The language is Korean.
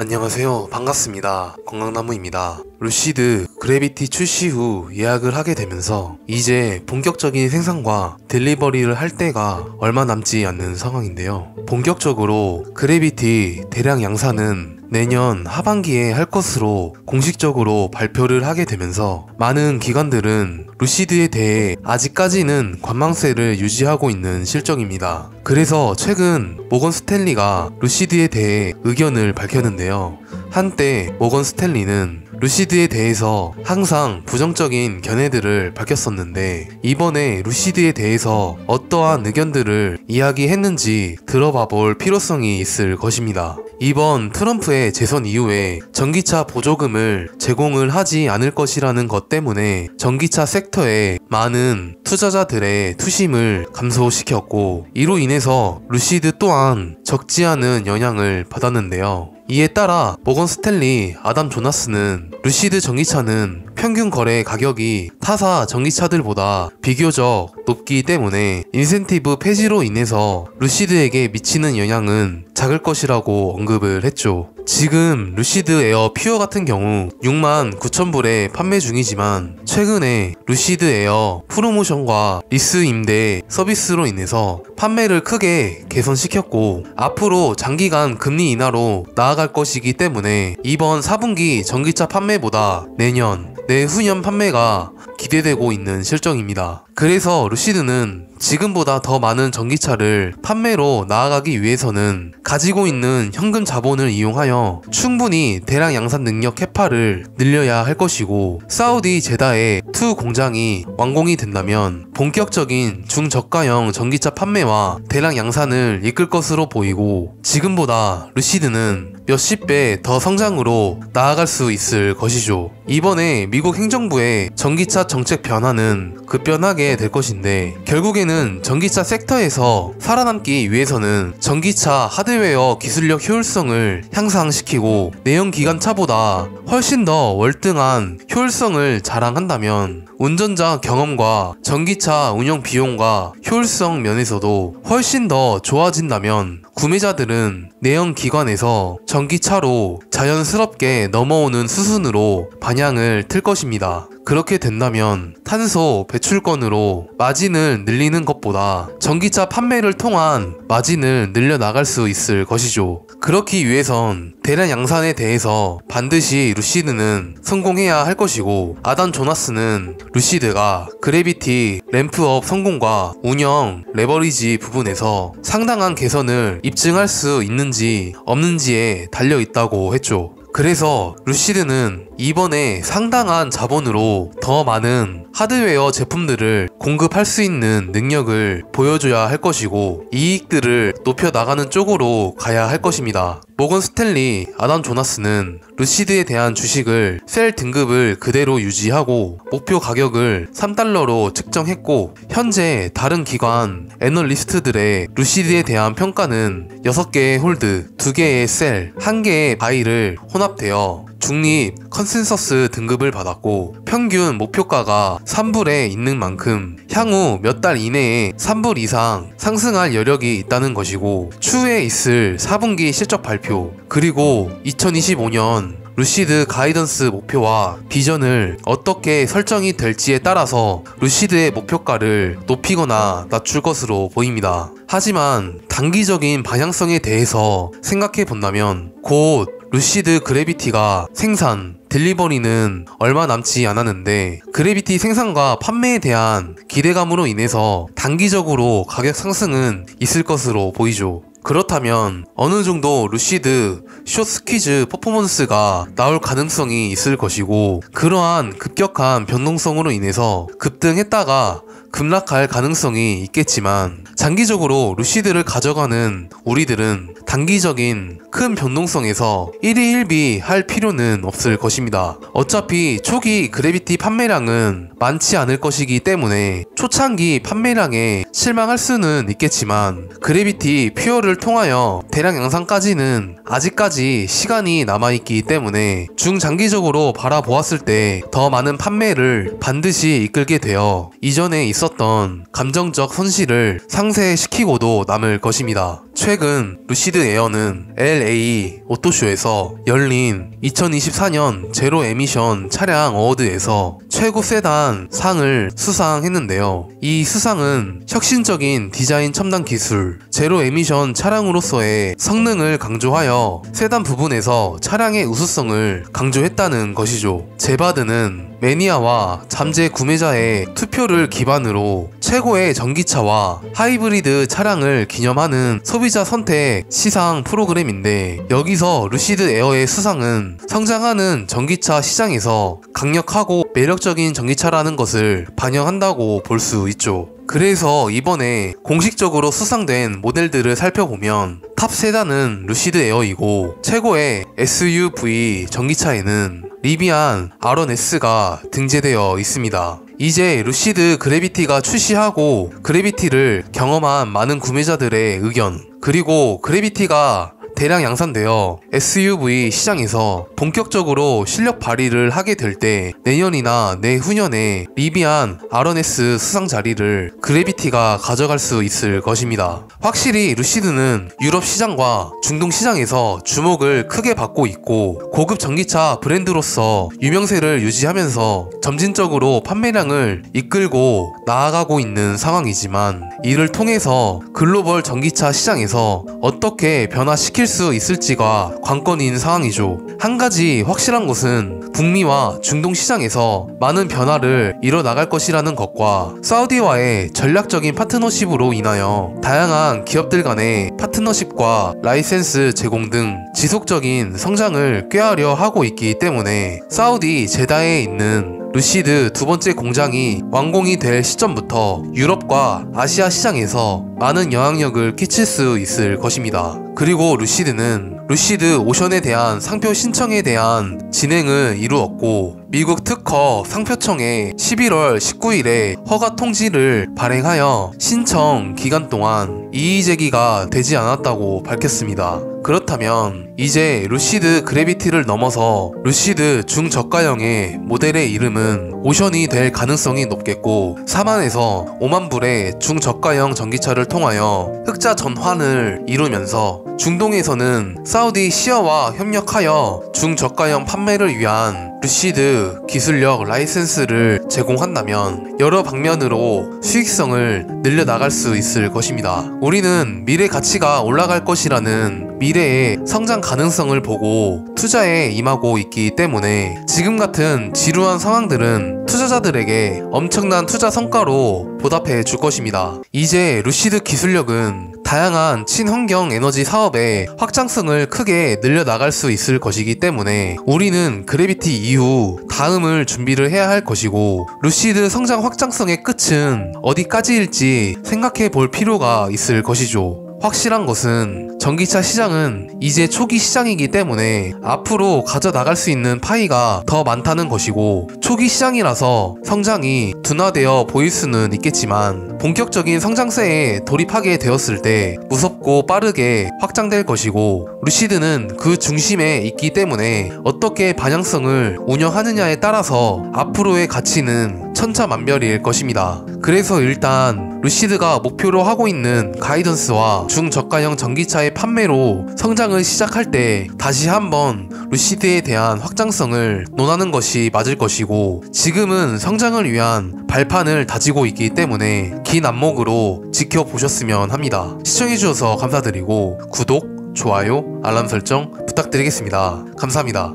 안녕하세요. 반갑습니다. 건강나무입니다. 루시드 그래비티 출시 후 예약을 하게 되면서 이제 본격적인 생산과 딜리버리를 할 때가 얼마 남지 않는 상황인데요. 본격적으로 그래비티 대량 양산은 내년 하반기에 할 것으로 공식적으로 발표를 하게 되면서 많은 기관들은 루시드에 대해 아직까지는 관망세를 유지하고 있는 실정입니다. 그래서 최근 모건 스탠리가 루시드에 대해 의견을 밝혔는데요. 한때 모건 스탠리는 루시드에 대해서 항상 부정적인 견해들을 밝혔었는데 이번에 루시드에 대해서 어떠한 의견들을 이야기했는지 들어봐 볼 필요성이 있을 것입니다. 이번 트럼프의 재선 이후에 전기차 보조금을 제공을 하지 않을 것이라는 것 때문에 전기차 섹터에 많은 투자자들의 투심을 감소시켰고 이로 인해서 루시드 또한 적지 않은 영향을 받았는데요. 이에 따라 모건 스탠리 아담 조나스는 루시드 전기차는 평균 거래 가격이 타사 전기차들보다 비교적 높기 때문에 인센티브 폐지로 인해서 루시드에게 미치는 영향은 작을 것이라고 언급을 했죠. 지금 루시드 에어 퓨어 같은 경우 69,000불에 판매 중이지만 최근에 루시드 에어 프로모션과 리스 임대 서비스로 인해서 판매를 크게 개선시켰고 앞으로 장기간 금리 인하로 나아갈 것이기 때문에 이번 4분기 전기차 판매보다 내년, 내후년 판매가 기대되고 있는 실정입니다. 그래서 루시드는 지금보다 더 많은 전기차를 판매로 나아가기 위해서는 가지고 있는 현금 자본을 이용하여 충분히 대량 양산 능력 캐파를 늘려야 할 것이고 사우디 제다의 2 공장이 완공이 된다면 본격적인 중저가형 전기차 판매와 대량 양산을 이끌 것으로 보이고 지금보다 루시드는 몇십 배 더 성장으로 나아갈 수 있을 것이죠. 이번에 미국 행정부의 전기차 정책 변화는 급변하게 될 것인데 결국에는 전기차 섹터에서 살아남기 위해서는 전기차 하드웨어 기술력 효율성을 향상시키고 내연기관차보다 훨씬 더 월등한 효율성을 자랑한다면 운전자 경험과 전기차 운영 비용과 효율성 면에서도 훨씬 더 좋아진다면 구매자들은 내연기관에서 전기차로 자연스럽게 넘어오는 수순으로 방향을 틀 것입니다. 그렇게 된다면 탄소 배출권으로 마진을 늘리는 것보다 전기차 판매를 통한 마진을 늘려나갈 수 있을 것이죠. 그렇기 위해선 대량 양산에 대해서 반드시 루시드는 성공해야 할 것이고 아담 조나스는 루시드가 그래비티 램프업 성공과 운영 레버리지 부분에서 상당한 개선을 입증할 수 있는지 없는지에 달려있다고 했죠. 그래서 루시드는 이번에 상당한 자본으로 더 많은 하드웨어 제품들을 공급할 수 있는 능력을 보여줘야 할 것이고 이익들을 높여나가는 쪽으로 가야 할 것입니다. 모건 스탠리 아담 조나스는 루시드에 대한 주식을 셀 등급을 그대로 유지하고 목표 가격을 3달러로 측정했고 현재 다른 기관 애널리스트들의 루시드에 대한 평가는 6개의 홀드, 2개의 셀, 1개의 바이를 혼합되어 중립 컨센서스 등급을 받았고 평균 목표가가 3불에 있는 만큼 향후 몇 달 이내에 3불 이상 상승할 여력이 있다는 것이고 추후에 있을 4분기 실적 발표 그리고 2025년 루시드 가이던스 목표와 비전을 어떻게 설정이 될지에 따라서 루시드의 목표가를 높이거나 낮출 것으로 보입니다. 하지만 단기적인 방향성에 대해서 생각해 본다면 곧 루시드 그래비티가 생산, 딜리버리는 얼마 남지 않았는데 그래비티 생산과 판매에 대한 기대감으로 인해서 단기적으로 가격 상승은 있을 것으로 보이죠. 그렇다면 어느 정도 루시드 숏스퀴즈 퍼포먼스가 나올 가능성이 있을 것이고 그러한 급격한 변동성으로 인해서 급등했다가 급락할 가능성이 있겠지만 장기적으로 루시드를 가져가는 우리들은 단기적인 큰 변동성에서 1위 1비 할 필요는 없을 것입니다. 어차피 초기 그래비티 판매량은 많지 않을 것이기 때문에 초창기 판매량에 실망할 수는 있겠지만 그래비티 퓨어를 통하여 대량 양산까지는 아직까지 시간이 남아있기 때문에 중장기적으로 바라보았을 때 더 많은 판매를 반드시 이끌게 되어 이전에 있었던 감정적 손실을 상쇄시키고도 남을 것입니다. 최근 루시드 에어는 LA 오토쇼에서 열린 2024년 제로 에미션 차량 어워드에서 최고 세단 상을 수상했는데요. 이 수상은 혁신적인 디자인 첨단 기술, 제로 에미션 차량으로서의 성능을 강조하여 세단 부분에서 차량의 우수성을 강조했다는 것이죠. 제바드는 매니아와 잠재 구매자의 투표를 기반으로 최고의 전기차와 하이브리드 차량을 기념하는 소비자 선택 시상 프로그램인데, 여기서 루시드 에어의 수상은 성장하는 전기차 시장에서 강력하고 매력적인 전기차라는 것을 반영한다고 볼 수 있죠. 그래서 이번에 공식적으로 수상된 모델들을 살펴보면 탑 세단은 루시드 에어이고, 최고의 SUV 전기차에는 리비안 R1S가 등재되어 있습니다. 이제 루시드 그래비티가 출시하고 그래비티를 경험한 많은 구매자들의 의견, 그리고 그래비티가 대량 양산되어 SUV 시장에서 본격적으로 실력 발휘를 하게 될 때 내년이나 내후년에 리비안 R1S 수상 자리를 그래비티가 가져갈 수 있을 것입니다. 확실히 루시드는 유럽 시장과 중동 시장에서 주목을 크게 받고 있고, 고급 전기차 브랜드로서 유명세를 유지하면서 점진적으로 판매량을 이끌고 나아가고 있는 상황이지만, 이를 통해서 글로벌 전기차 시장에서 어떻게 변화시킬 수 있을지가 관건인 상황이죠. 한 가지 확실한 것은 북미와 중동 시장에서 많은 변화를 이뤄나갈 것이라는 것과, 사우디와의 전략적인 파트너십으로 인하여 다양한 기업들 간의 파트너십과 라이센스 제공 등 지속적인 성장을 꾀하려 하고 있기 때문에 사우디 제다에 있는 루시드 두 번째 공장이 완공이 될 시점부터 유럽과 아시아 시장에서 많은 영향력을 끼칠 수 있을 것입니다. 그리고 루시드는 루시드 오션에 대한 상표 신청에 대한 진행을 이루었고, 미국 특허 상표청에 11월 19일에 허가 통지를 발행하여 신청 기간 동안 이의 제기가 되지 않았다고 밝혔습니다. 그렇다면 이제 루시드 그래비티를 넘어서 루시드 중저가형의 모델의 이름은 오션이 될 가능성이 높겠고, 4만에서 5만 불의 중저가형 전기차를 통하여 흑자 전환을 이루면서 중동에서는 사우디 시아와 협력하여 중저가형 판매를 위한 루시드 기술력 라이센스를 제공한다면 여러 방면으로 수익성을 늘려나갈 수 있을 것입니다. 우리는 미래 가치가 올라갈 것이라는 미래의 성장 가능성을 보고 투자에 임하고 있기 때문에 지금 같은 지루한 상황들은 투자자들에게 엄청난 투자 성과로 보답해 줄 것입니다. 이제 루시드 기술력은 다양한 친환경 에너지 사업의 확장성을 크게 늘려나갈 수 있을 것이기 때문에 우리는 그래비티 이후 다음을 준비를 해야 할 것이고, 루시드 성장 확장성의 끝은 어디까지일지 생각해 볼 필요가 있을 것이죠. 확실한 것은 전기차 시장은 이제 초기 시장이기 때문에 앞으로 가져나갈 수 있는 파이가 더 많다는 것이고, 초기 시장이라서 성장이 둔화되어 보일 수는 있겠지만 본격적인 성장세에 돌입하게 되었을 때 무섭고 빠르게 확장될 것이고, 루시드는 그 중심에 있기 때문에 어떻게 방향성을 운영하느냐에 따라서 앞으로의 가치는 천차만별일 것입니다. 그래서 일단 루시드가 목표로 하고 있는 가이던스와 중저가형 전기차의 판매로 성장을 시작할 때 다시 한번 루시드에 대한 확장성을 논하는 것이 맞을 것이고, 지금은 성장을 위한 발판을 다지고 있기 때문에 긴 안목으로 지켜보셨으면 합니다. 시청해주셔서 감사드리고 구독, 좋아요, 알람 설정 부탁드리겠습니다. 감사합니다.